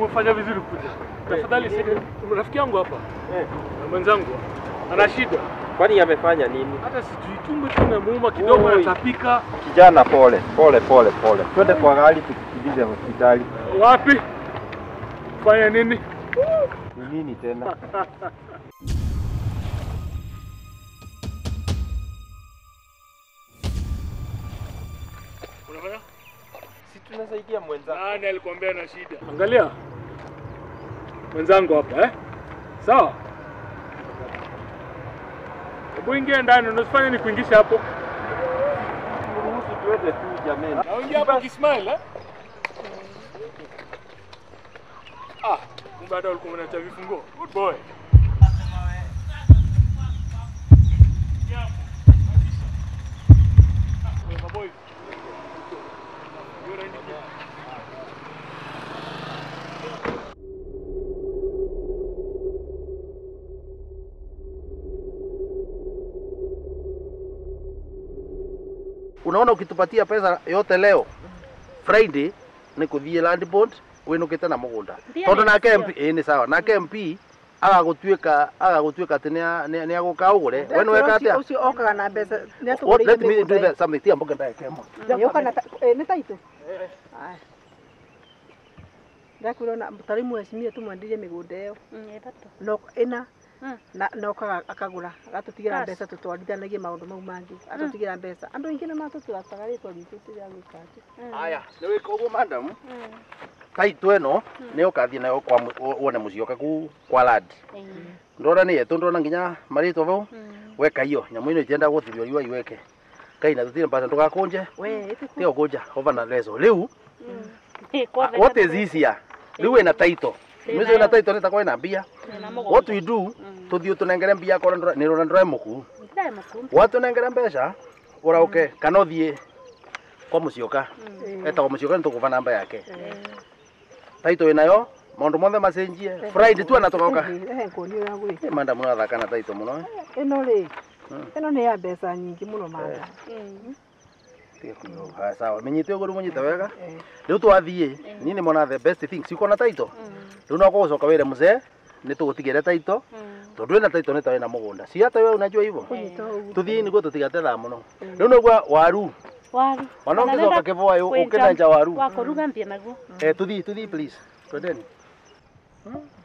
umefanya vizuri kuja. Tafadhali rafiki yangu hapa. Na mwenzangu ana shida. Kwani amefanya nini? Hata sijui tumbo tumemuuma kidogo anatapika. Kijana pole. Twende kwa gari tukikimbize hospitali. Wapi? Fanya nini? Ni nini tena? Unafanya? Si tunasaidia mwenzangu. Nani alikwambia ana shida? Angalia. Mwenzangu hapa Sawa? Hebu ingia ndani, unasifanya ni kuingisha hapo. Ruhusu tuende tu jameni. Na ingia hapo kismile kumbe hata ulikuwa unaacha vifungo. Good boy. Unaona ukitupatia pesa yote leo Friday ni kuthie land bond winukite na mugunda tondu nake MP ni sawa nake MP agagutuika ati ni aguka ugure we no weka atia ucio okaga na mbeca ni let me do that something tia mboga ndake mo yoka na ni taito ndakuro na mutari mweshimie tumwandire migunda iyo no ina na okaga akagura agatutigera mbeca tutwarithanagie maundu mau mangi atutigira mbeca andu ingi na matuturaga ritwa ritu tiga gwikati aya ni wika uguo madam taito eno ni ukathie nayo kwa wone mucioka ku kwa lad ndora ni yetu ndona nginya marito vau weka iyo nyamu ino itienda guthirio riwa iweke kaina tutire mbata ndugakunje we tio kunja over na lezo riu what is easier riu ina taito mwizo ina taito nita kwa ina mbia what we do tuthio tunengere mbia kwa ni rona ndroe muku watu nengere mbeca urauke kana thie kwa mucioka eta kwa mucioka nitukuva namba yake taito inayo maundu mothe macenjie Friday tu anatoka manda muno athaka na taito muno ino ni ya mbeca nyingi muno manda sawa menyite ugo munyite wega riu twathie nini mona the best things uko na taito riu no kucoka wire mzee ni tugutigire taito tondu ina taito ni tawe na mugunda si hata wewe unajua hivyo tuthie niguo tutigate tha muno riu no gwa waru wanaongezoka kivoa ukinanja waru wakoruga mbia naguo tuthie please twendeni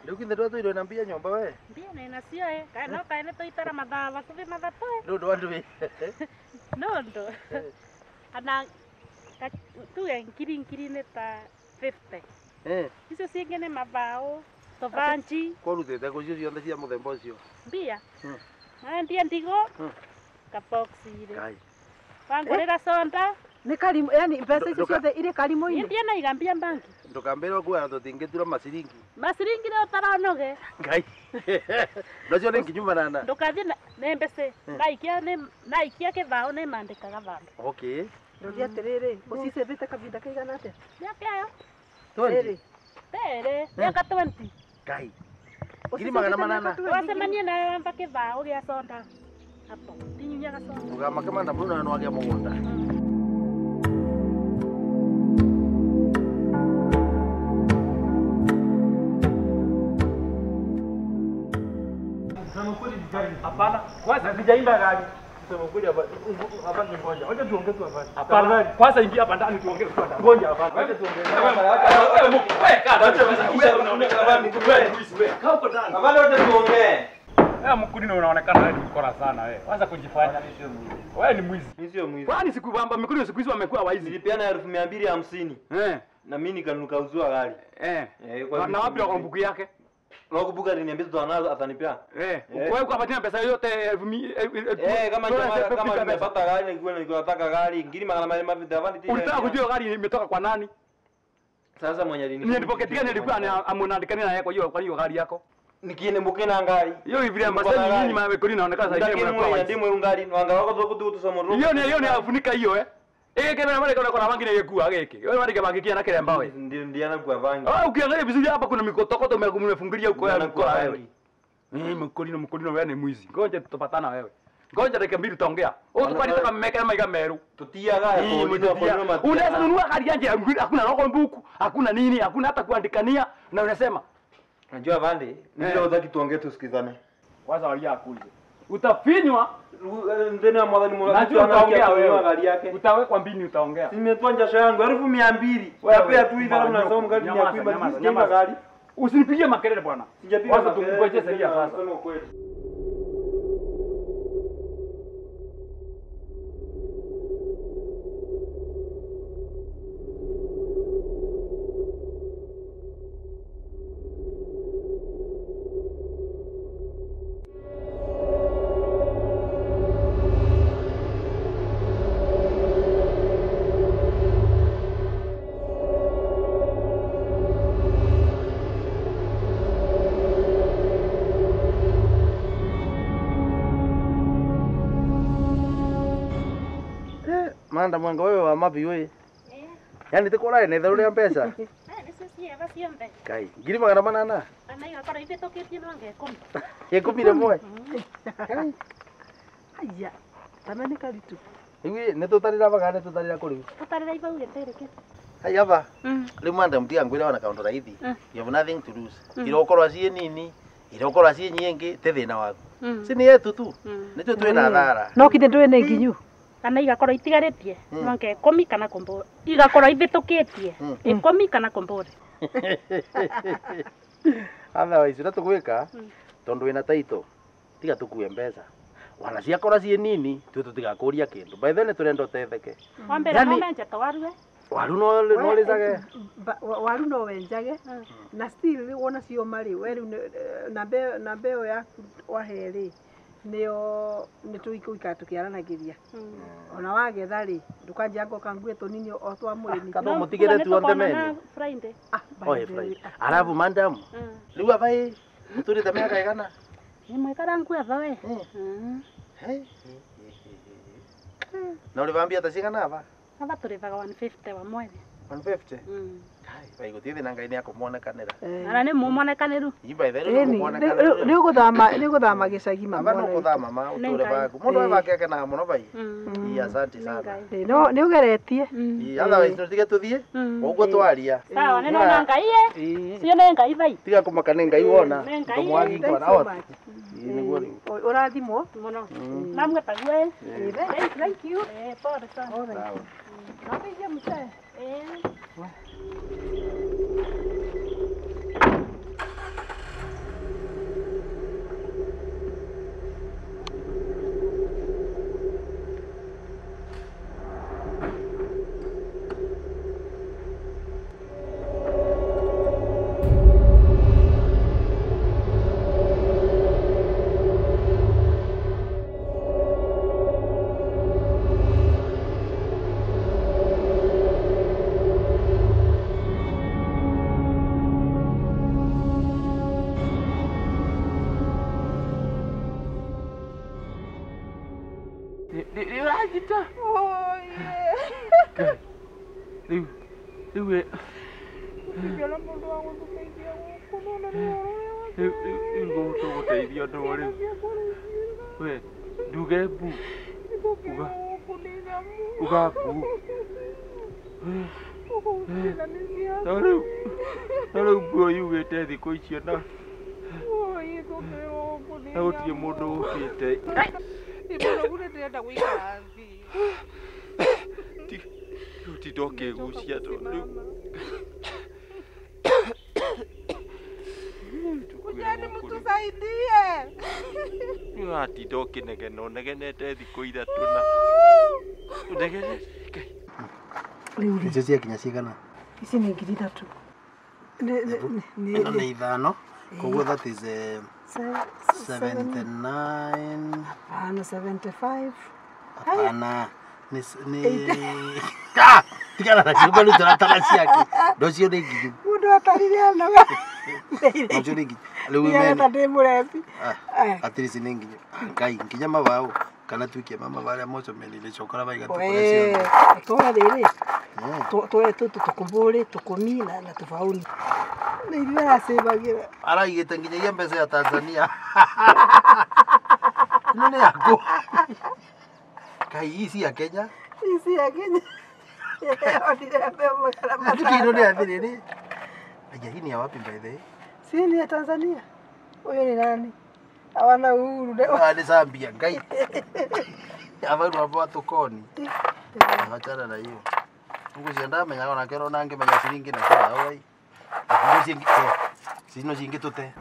riu kithe twatwire na mbia nyomba we mbia na cio kana kaene toitara mathaa bakuthi mathatu ndo andu we ndo ana tuge ngiri ni ta 50 icio cingi ni mabao tobanji korutete kucio ciothe cia muthemba ucio mbia ndia ndigo kaboxi ile wangurira sonda ni karimu yani mbeca icio ciothe ire karimu ini ndia na igambia banki ndukambira kuwa tutingitura masiringi le utaronoge ngai nocio ni nginyuma nana ndukathie ne mbese naikia kithao ne mandikaga bandu okay ndio atiriri ucicebite kavinda kaigana atia niakiayo 20 tere miaka 20 ngai ngiri magana manana wasemanie na amba kithao gia sonda hapo tinyunyaga sonda ugama kama na mbona no agia mugunda Hapana, kwanza sijaimba gari. Sema kweli hapa ni ngoja. Wacha tuongee tu hapa. Hapana, kwanza ingia hapa ndani tuongee tu hapa. Ngoja hapa. Wacha tuongee. Wewe kada, kisha unaonekana wapi kweli wewe? Kaa huko ndani. Hapana, wacha tuongee. Mkuni unaonekana wewe ni mkora sana wewe. Kwanza kujifanya sio mwizi. Wewe ni mwizi. Mimi sio mwizi. Kwani sikubamba mkuni siku hizo wamekuwa waizi. Nilipiana 250. Na mimi nikanuka uzua gari. Na wapi kwa mbuku yake? Nakubuka niambia tu anazo atanipea. Wewe ukapatia pesa yote kama nimepata gari nilikuwa nataka gari ngiri magana mavida unataka kujua gari imetoka kwa nani? Sasa mwenye alinipa. Ni pocket gani alikuwa amuandikania na yako kwa hiyo gari yako? Nikiene mukena ngari. Hiyo hivi ambassador nyinyi mawekoni naonekana sasa hivi mnakuwa ndimwe ngari wanga wako tu somoro. Hiyo ni afunika hiyo kama mara kuna bangi na yekua geke. Wewe mara bangi kia na kile mbawe. Ndio na kwa bangi. Ukiangalia vizuri hapa kuna mikotokoto umefungilia huko ya mkoa wewe. Mkolino wewe ni mwizi. Ngoja tutapatana wewe. Ngoja dakika mbili tutaongea. Wewe tukalitaka mmeke na maiga meru. Tutiaga kwa Unaweza nunua gari yanje hakuna loko mbuku, hakuna nini, hakuna hata kuandikania na unasema. Unajua Vande, ndio unataka tuongee tusikizane. Kwanza walia akulize. Utafinywa Ndeni mwadhani najua utaongea wewe gari yake. Utawekwa mbini utaongea. Nimetoa jasho yangu 1200. Wapea tu hivi kama unasoma mgadi ya kuiba nyama gari. Usinipigie makelele bwana. Sijapiga. Kwanza tumgoje sheria sasa. Sema kweli. Manda mwanga wewe wa mapi wewe. Yaani tikora ne thauria pesa. Nĩ ciciega ciothe. Kai, ngiri magana manana. Ana igakorwo ithitũkĩtie no ngekũmi. Yekumire mwe. Aya. Tana nĩ karitu. Iwi ne tutarira bagane tutarira kuri. Tũtarĩra ibau gĩtĩrĩke. Hai aba. Rĩu manda mtia ngwira wana kaundu raithi. You have nothing to lose. Irokorwo acie nini, irokorwo acie nyingi te thina waku. Si ni yetu tu. Nĩtwe twina thara. No kinde ndwe nĩ nginyu. Kana igakorwo itigarĩtie no ngekũmi kana kũmbũre. Igakorwo ithitũkĩtie ikũmi kana kũmbũre. Otherwise tutagwika tondu wina taito tiga tukue mbeca. Wana ciakora cie nini tu tutigakuria kindu. By then turenda utetheke. Wambere no menje twarue. Waru no lizage. Waru no wenjage. Na still wona cio mari we na mbeo ya waheri nio nituikuika tukiaranagiria. Ona wagetha ri ndukanjia ngoka ngue tunini o twa murimi. Kado mutigire tu onde meni. Friday. Friday. Alafu madam. Riu abai turite miaka igana. Ni mwekara ngue thawe. Na ulivambia tacigana aba? Aba turithaga 150 wa mwezi. 150? Kai, bai gutithi na ngai ni akumonekanira. Ara ni mumonekaniru. Iba ithere ni kumonekanira. Ni guthama gicagi mama. Aba no kuthama ma uture baku. Mundu wake akena muno bai. Asante sana. No ni ugeretie. Otherwise tutige tuthie. Uguo twaria. Sawa, ni nona ngai cio ni ngai bai. Tiga kumakane ngai wona. Tumwagi ngona ot. Niguo riu. Urathimo muno. Namwe tagwe. Thank you. Pole sana. Sawa. Napigia mzee. Rajita. Oh yeah. Iwe. Ndio mundu wangu tusaidia huko nona Ingo tuguteithia ndu ri. We, nduge bu. Uga bu. Taro bu yugete thiko icio na. Na utie mundu ukite. Ibona gure ndenda guikara thi. Titoke gucia tondu. Kujani mtusaidie. Titoke negenete thiko ithatu na. Negenete. Icio cia kinya cigana? Ici nĩ ngiri ithatũ. Ĩno nĩ ithano. Koguo that is 79. Hapana 75. Hapana. Ni tigana na cio bado turatara ciake. Ndocio nĩ ngiri. Mundu atarire ana we. Ndocio nĩ ngiri. Rĩu Nĩ ndĩ mũrebi. At least nĩ ngiri. Ngai nginya mabao kana tuikie mama baria moco menire cokora baiga tukorecio. Tora rĩrĩ. Tũe tũkumbũrĩ tũkũmi na tũbaũni. Nĩ ithuĩ aracibagira. Araigĩte nginyagia mbeca ya Tanzania. Nene yako. Kai hii ya Kenya. Hii ya Kenya. Kiro ni athiri. Aja hii ni ya wapi by the way? Si ni ya Tanzania. Huyo ni nani? Hawana uhuru. Ni Zambia ngai. Abantu abo tukoni. Achana na hiyo. Mungu sienda menya ona kero nange menya siringi na kwa hawai. Mungu singi. Sino singi tute.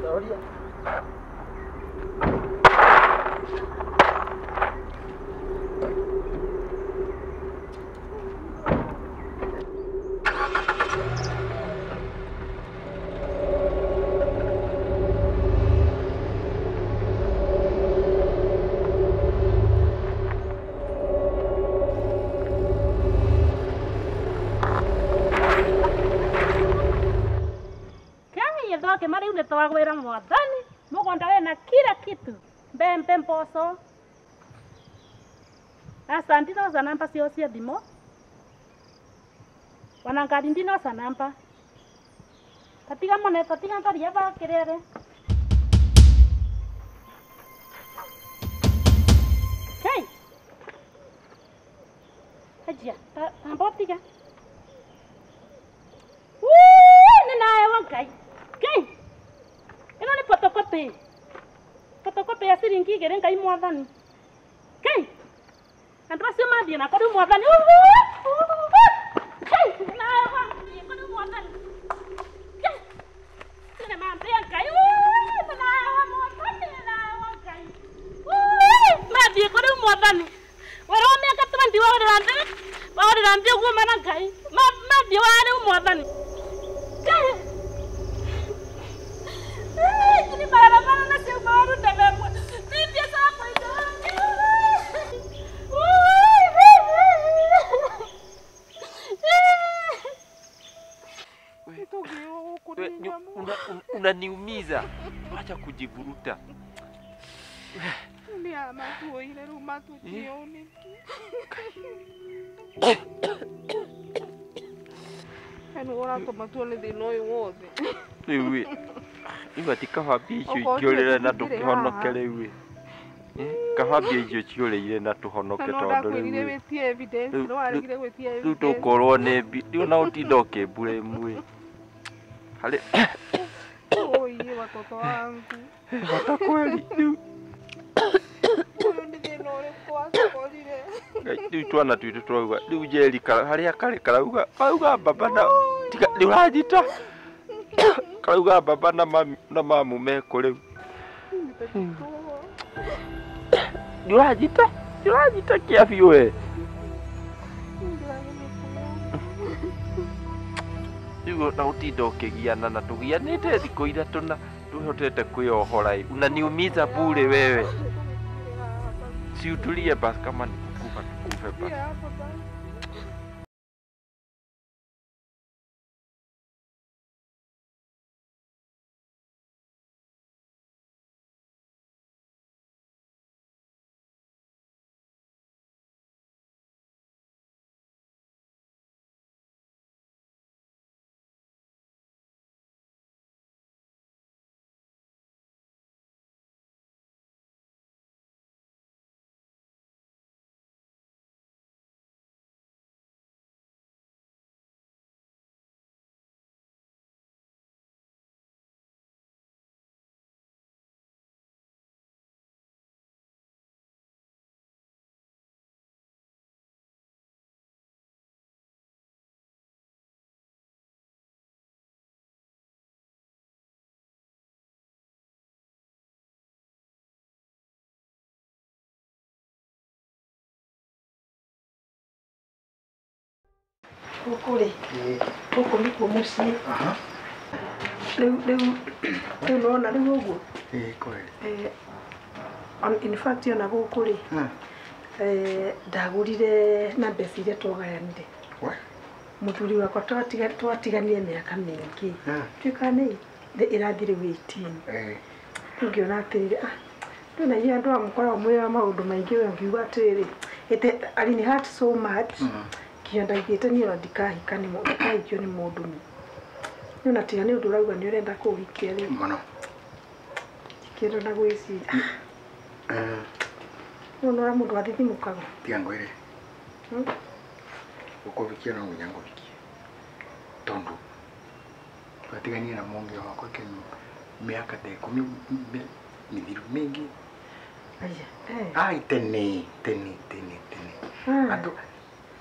Tawria. Ke mari une twagwira mwathani mugonda wena kila kitu mbembe mboco asa ndinoza namba cio cia thimo wana ngari ndinoza namba tatiga mone tatiga ngaria ba kirere hey hajia tambotiga ninaye wangai Kai. Ino ni photocopy. Photocopy ya siringi igere ngai mwathani. Kai. Andu acio mathie na kodu mwathani. Kai. Na wa kodu mwathani. Kai. Sina mambia kai. Na wa mwathani na wa kai. Mathie kodu mwathani. Wera omeka 20 wa rande. Wa rande ugo mana kai. Mathie wa mwathani. Kai. Ini barang-barang nasi baru dah membuat. Dia siapa itu? Unaniumiza. Acha kujivuruta. Ni ama tu ile rumah tu jioni. Eno ora toma tu le de noi wote. Ewe. Iba tikahambia icio ikiorera na tukihonoke riu. Kahambia icio cioreire na tuhonoke tondu riu. Riu tukorwo ni riu na utinda ukimburemu. Hali. Oye watoto wangu. Hata kweli riu. Riu twana twitu twauga riu jeri haria kari karauga auga baba na riu uranyita kauga baba na mamu meko riu uranyita kiabi we riu na utinda ukigiana na tugianite thikũ ithatũ na tuhotete kwĩohora unaniumiza bure wewe si utulie basi kama nikukufa tukufe basi Kukuri. Huko niko muciĩ. Rĩu nona rĩu ũguo. Kweli. In fact ona gũkũ rĩ. Ndagũrire na mbeca iria twagayanire. Mũthuri wakwa twatiganire mĩaka mĩingĩ. Tuĩka nĩ ĩrathire 18. Ngĩona atĩrĩrĩ ndona inyuĩ andũ amũkoragwo mwĩra maũndũ maingĩ we ngiuga atĩrĩrĩ it hurt so much. Kianda igĩte niĩ ona ndikahikio nĩ mũndũ nĩ. Nĩona tiga nĩ ũndũ ũrauga nĩ ũrenda kũũhikia rĩu. Mũno. Kero na gwĩciria. Nora mũndũ athithimukaga. Tiga ngwĩre. Gũkũbikia no nginya ngũbikie. Tondu twatigania na mũngi wakwa kenu mĩaka ta 10 mithiru mingi. Ai tene.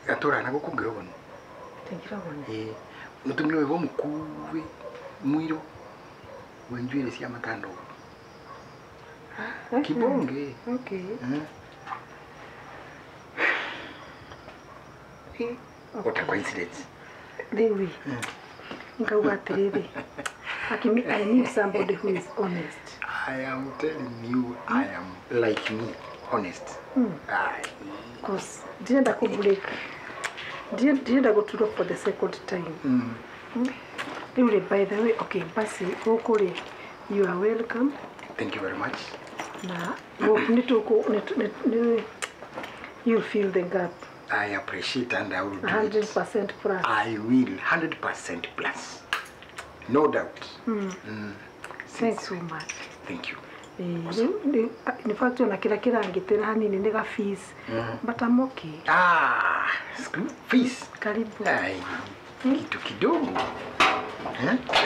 Aturana gũkũ Ngĩrogoni. Ngĩrogoni. Mũtumia ũyũ mũkuĩ mwiro wa njuĩrĩ cia matando. Kibonge. Okay. What a coincidence. Lewi. Ngauga atiriri. I need somebody who is honest. I am telling you, I am like me, honest. Because ndienda ku break. Ndienda go to look for the second time. Lewi, by the way, okay, basi ukuri. You are welcome. Thank you very much. Na, you fill the gap. I appreciate and I will do 100% plus. I will 100% plus. No doubt. Thanks so much. Thank you. In fact, na kila angitera hanini nega fees. But I'm okay. School fees. Karibu. Kitu kidogo.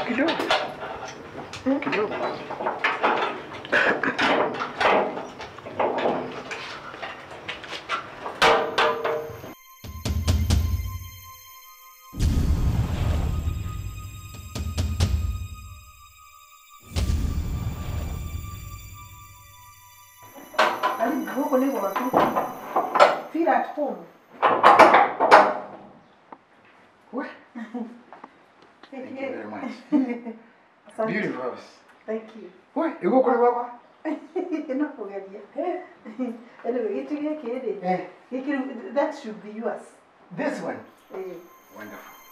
Kidogo. Kidogo. Feel at home. What? Thank you very much. Beautiful house. Thank you. What? You go Baba? No forget it. Anyway, that should be yours. This one? Wonderful.